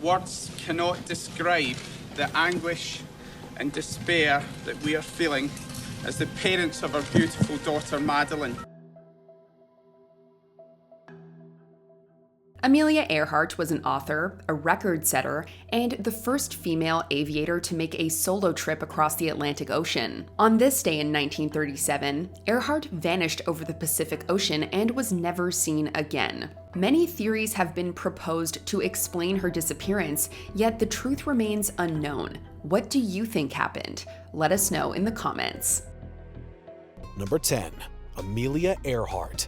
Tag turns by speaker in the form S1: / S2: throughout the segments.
S1: Words cannot describe the anguish and despair that we are feeling as the parents of our beautiful daughter, Madeline.
S2: Amelia Earhart was an author, a record setter, and the first female aviator to make a solo trip across the Atlantic Ocean. On this day in 1937, Earhart vanished over the Pacific Ocean and was never seen again. Many theories have been proposed to explain her disappearance, yet the truth remains unknown. What do you think happened? Let us know in the comments.
S3: Number 10. Amelia Earhart.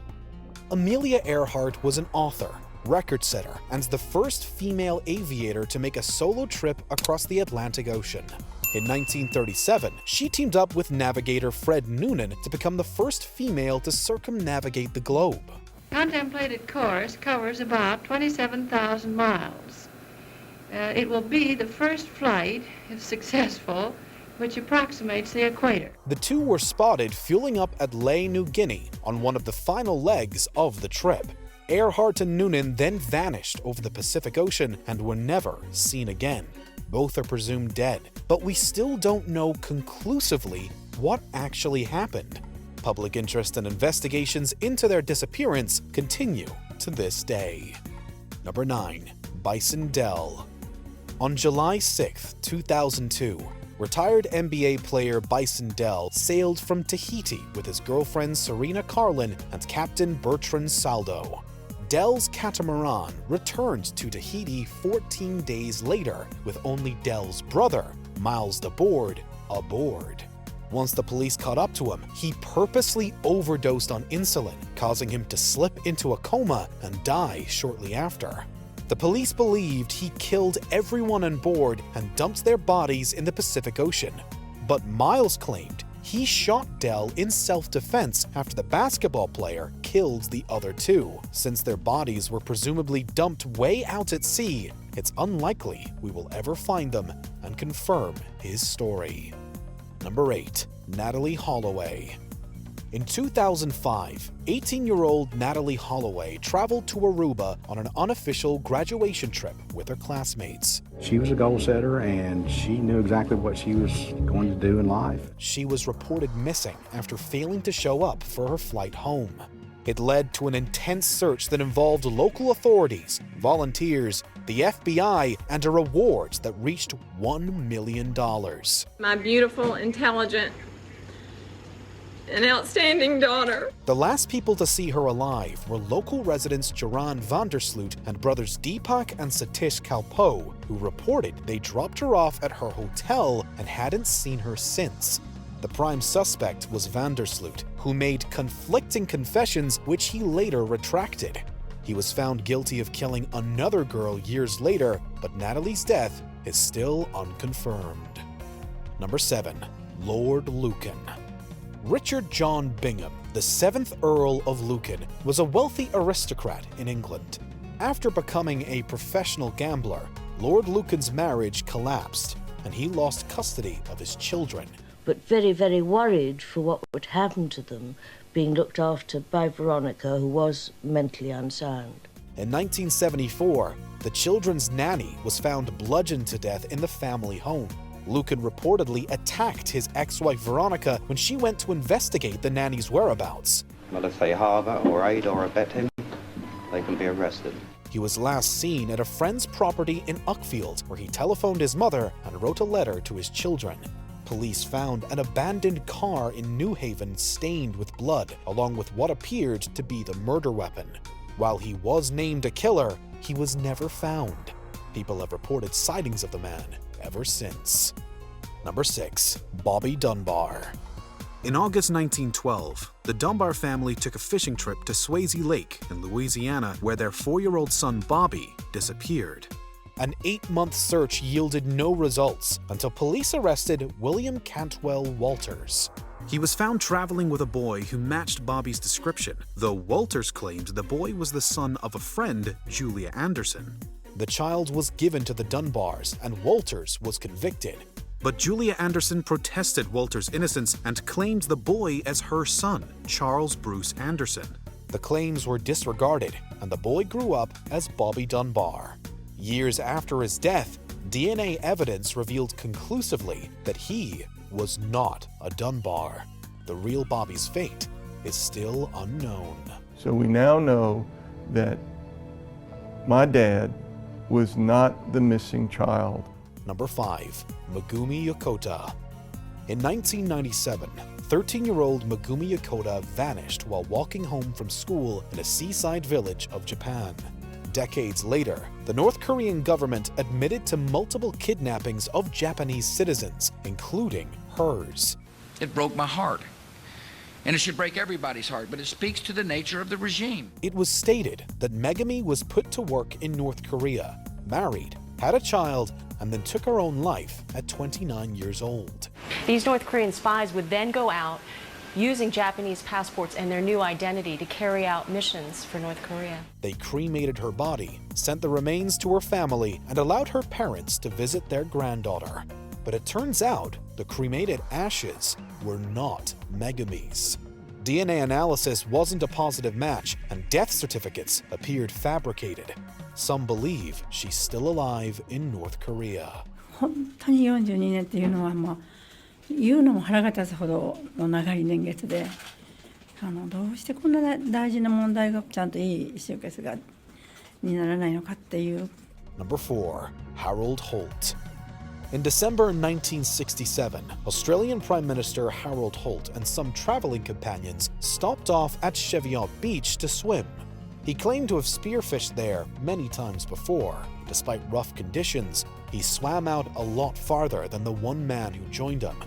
S3: Amelia Earhart was an author, record setter, and the first female aviator to make a solo trip across the Atlantic Ocean. In 1937, she teamed up with navigator Fred Noonan to become the first female to circumnavigate the globe.
S4: Contemplated course covers about 27,000 miles. It will be the first flight, if successful, which approximates the equator.
S3: The two were spotted fueling up at Lae, New Guinea on one of the final legs of the trip. Earhart and Noonan then vanished over the Pacific Ocean and were never seen again. Both are presumed dead, but we still don't know conclusively what actually happened. Public interest and investigations into their disappearance continue to this day. Number 9. Bison Dell. On July 6, 2002, retired NBA player Bison Dell sailed from Tahiti with his girlfriend Serena Carlin and Captain Bertrand Saldo. Dell's catamaran returned to Tahiti 14 days later with only Dell's brother, Miles aboard. Once the police caught up to him, he purposely overdosed on insulin, causing him to slip into a coma and die shortly after. The police believed he killed everyone on board and dumped their bodies in the Pacific Ocean. But Miles claimed he shot Dell in self-defense after the basketball player killed the other two. Since their bodies were presumably dumped way out at sea, it's unlikely we will ever find them and confirm his story. Number 8. Natalie Holloway. In 2005, 18-year-old Natalie Holloway traveled to Aruba on an unofficial graduation trip with her classmates.
S5: She was a goal setter and she knew exactly what she was going to do in life.
S3: She was reported missing after failing to show up for her flight home. It led to an intense search that involved local authorities, volunteers, the FBI, and a reward that reached $1 million.
S6: My beautiful, intelligent, an outstanding daughter.
S3: The last people to see her alive were local residents Joran Vandersloot and brothers Deepak and Satish Kalpoe, who reported they dropped her off at her hotel and hadn't seen her since. The prime suspect was Vandersloot, who made conflicting confessions which he later retracted. He was found guilty of killing another girl years later, but Natalie's death is still unconfirmed. Number 7. Lord Lucan. Richard John Bingham, the 7th Earl of Lucan, was a wealthy aristocrat in England. After becoming a professional gambler, Lord Lucan's marriage collapsed, and he lost custody of his children.
S7: But very, very worried for what would happen to them, being looked after by Veronica, who was mentally unsound.
S3: In 1974, the children's nanny was found bludgeoned to death in the family home. Lucan reportedly attacked his ex-wife Veronica when she went to investigate the nanny's whereabouts.
S8: Well, if they harbour or aid or abet him, they can be arrested.
S3: He was last seen at a friend's property in Uckfield, where he telephoned his mother and wrote a letter to his children. Police found an abandoned car in New Haven stained with blood, along with what appeared to be the murder weapon. While he was named a killer, he was never found. People have reported sightings of the man ever since. Number 6. Bobby Dunbar. In August 1912, the Dunbar family took a fishing trip to Swayze Lake in Louisiana, where their 4-year-old son Bobby disappeared. An 8-month search yielded no results until police arrested William Cantwell Walters. He was found traveling with a boy who matched Bobby's description, though Walters claimed the boy was the son of a friend, Julia Anderson. The child was given to the Dunbars, and Walters was convicted. But Julia Anderson protested Walters' innocence and claimed the boy as her son, Charles Bruce Anderson. The claims were disregarded, and the boy grew up as Bobby Dunbar. Years after his death, DNA evidence revealed conclusively that he was not a Dunbar. The real Bobby's fate is still unknown.
S9: So we now know that my dad was not the missing child.
S3: Number 5. Megumi Yokota. In 1997, 13-year-old Megumi Yokota vanished while walking home from school in a seaside village of Japan. Decades later, the North Korean government admitted to multiple kidnappings of Japanese citizens, including hers.
S10: It broke my heart. And it should break everybody's heart, but it speaks to the nature of the regime.
S3: It was stated that Megumi was put to work in North Korea, married, had a child, and then took her own life at 29 years old.
S11: These North Korean spies would then go out using Japanese passports and their new identity to carry out missions for North Korea.
S3: They cremated her body, sent the remains to her family, and allowed her parents to visit their granddaughter. But it turns out the cremated ashes were not Megumi's. DNA analysis wasn't a positive match, and death certificates appeared fabricated. Some believe she's still alive in North Korea.
S12: 本当に42年っていうのはもう言うのも腹が立つほどの長い年月で、どうしてこんな大事な問題がちゃんといい終結がにならないのかっていう。
S3: Number 4. Harold Holt. In December 1967, Australian Prime Minister Harold Holt and some traveling companions stopped off at Cheviot Beach to swim. He claimed to have spearfished there many times before. Despite rough conditions, he swam out a lot farther than the one man who joined him.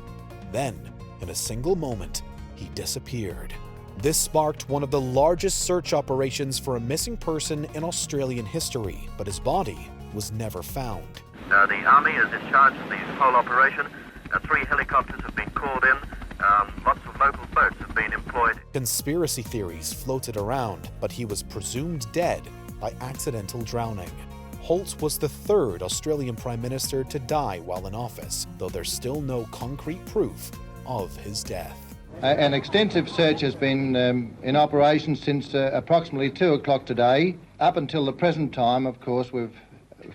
S3: Then, in a single moment, he disappeared. This sparked one of the largest search operations for a missing person in Australian history, but his body was never found.
S13: The Army is in charge of the whole operation. 3 helicopters have been called in. Lots of local boats have been employed.
S3: Conspiracy theories floated around, but he was presumed dead by accidental drowning. Holt was the 3rd Australian Prime Minister to die while in office, though there's still no concrete proof of his death.
S14: An extensive search has been in operation since approximately 2 o'clock today. Up until the present time, of course, we've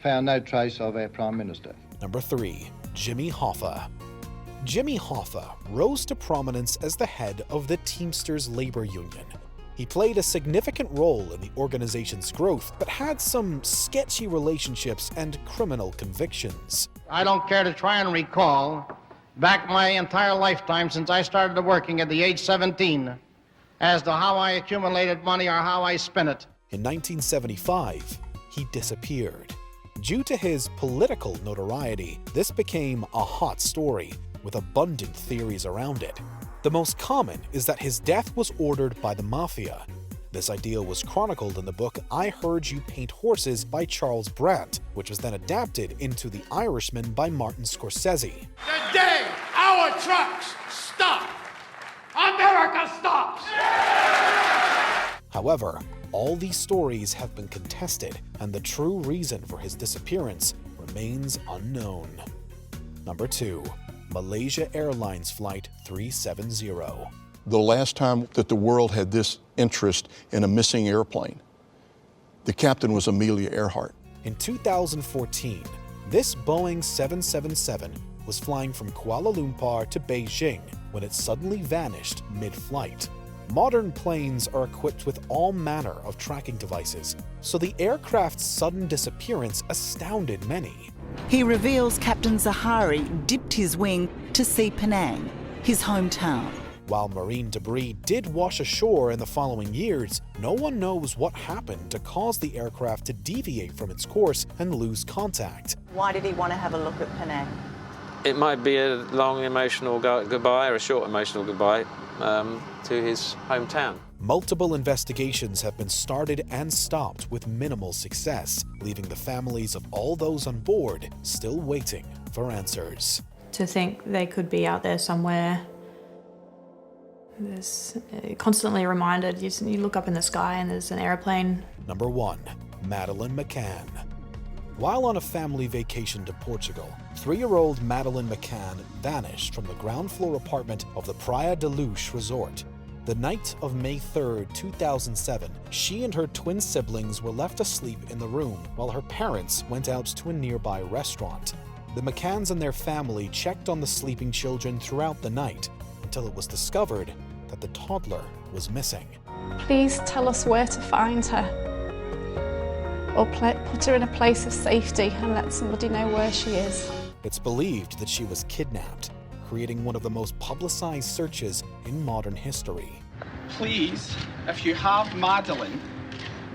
S14: found no trace of our Prime Minister.
S3: Number 3. Jimmy Hoffa. Jimmy Hoffa rose to prominence as the head of the Teamsters Labor Union. He played a significant role in the organization's growth, but had some sketchy relationships and criminal convictions.
S15: I don't care to try and recall back my entire lifetime since I started working at the age 17 as to how I accumulated money or how I spent it.
S3: In 1975, he disappeared. Due to his political notoriety, this became a hot story, with abundant theories around it. The most common is that his death was ordered by the mafia. This idea was chronicled in the book I Heard You Paint Horses by Charles Brandt, which was then adapted into The Irishman by Martin Scorsese.
S16: The day our trucks stop, America stops!
S3: However, all these stories have been contested, and the true reason for his disappearance remains unknown. Number 2. Malaysia Airlines Flight 370.
S17: The last time that the world had this interest in a missing airplane, the captain was Amelia Earhart.
S3: In 2014, this Boeing 777 was flying from Kuala Lumpur to Beijing when it suddenly vanished mid-flight. Modern planes are equipped with all manner of tracking devices, so the aircraft's sudden disappearance astounded many.
S18: He reveals Captain Zahari dipped his wing to see Penang, his hometown.
S3: While marine debris did wash ashore in the following years, no one knows what happened to cause the aircraft to deviate from its course and lose contact.
S18: Why did he want to have a look at Penang?
S19: It might be a long emotional goodbye or a short emotional goodbye to his hometown.
S3: Multiple investigations have been started and stopped with minimal success, leaving the families of all those on board still waiting for answers.
S20: To think they could be out there somewhere, constantly reminded, you look up in the sky and there's an airplane.
S3: Number 1. Madeleine McCann. While on a family vacation to Portugal, 3-year-old Madeleine McCann vanished from the ground floor apartment of the Praia de Luz resort. The night of May 3rd, 2007, she and her twin siblings were left asleep in the room while her parents went out to a nearby restaurant. The McCanns and their family checked on the sleeping children throughout the night until it was discovered that the toddler was missing.
S21: Please tell us where to find her, or put her in a place of safety and let somebody know where she is.
S3: It's believed that she was kidnapped, creating one of the most publicized searches in modern history.
S1: Please, if you have Madeline,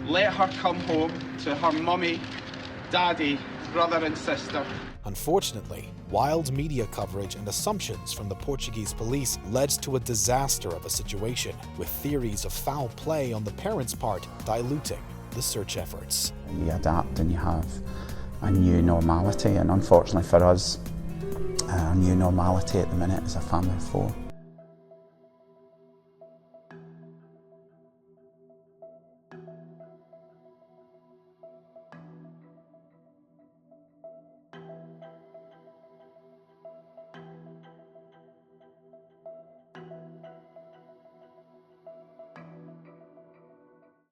S1: let her come home to her mummy, daddy, brother and sister.
S3: Unfortunately, wild media coverage and assumptions from the Portuguese police led to a disaster of a situation, with theories of foul play on the parents' part diluting the search efforts.
S22: You adapt and you have a new normality, and unfortunately for us, our new normality at the minute is a family of 4.